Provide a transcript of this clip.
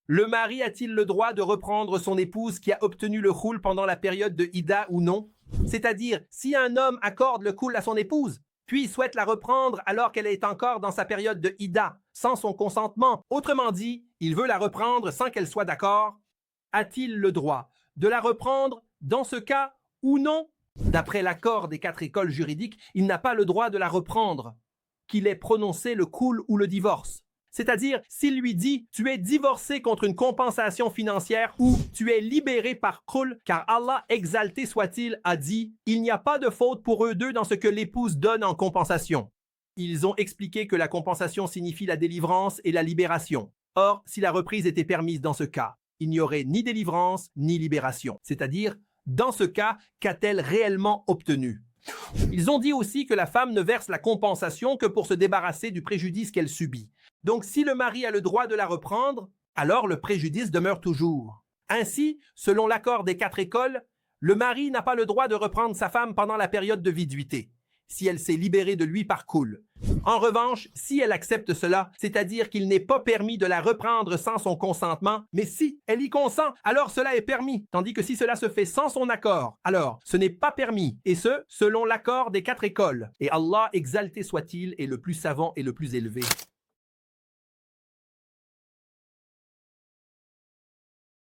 Le mari a-t-il le droit de reprendre son épouse qui a obtenu le khoul pendant la période de Ida ou non? C'est-à-dire, si un homme accorde le khoul à son épouse, puis souhaite la reprendre alors qu'elle est encore dans sa période de Ida, sans son consentement, autrement dit, il veut la reprendre sans qu'elle soit d'accord, a-t-il le droit de la reprendre dans ce cas ou non? D'après l'accord des 4 écoles juridiques, il n'a pas le droit de la reprendre, qu'il ait prononcé le khoul ou le divorce. C'est-à-dire, s'il lui dit « tu es divorcé contre une compensation financière » ou « tu es libéré par khoul » car Allah, exalté soit-il, a dit « il n'y a pas de faute pour eux deux dans ce que l'épouse donne en compensation ». Ils ont expliqué que la compensation signifie la délivrance et la libération. Or, si la reprise était permise dans ce cas, il n'y aurait ni délivrance ni libération. C'est-à-dire, dans ce cas, qu'a-t-elle réellement obtenu? Ils ont dit aussi que la femme ne verse la compensation que pour se débarrasser du préjudice qu'elle subit. Donc, si le mari a le droit de la reprendre, alors le préjudice demeure toujours. Ainsi, selon l'accord des 4 écoles, le mari n'a pas le droit de reprendre sa femme pendant la période de viduité, si elle s'est libérée de lui par khoul. En revanche, si elle accepte cela, c'est-à-dire qu'il n'est pas permis de la reprendre sans son consentement, mais si elle y consent, alors cela est permis, tandis que si cela se fait sans son accord, alors ce n'est pas permis, et ce, selon l'accord des 4 écoles. Et Allah, exalté soit-il, est le plus savant et le plus élevé.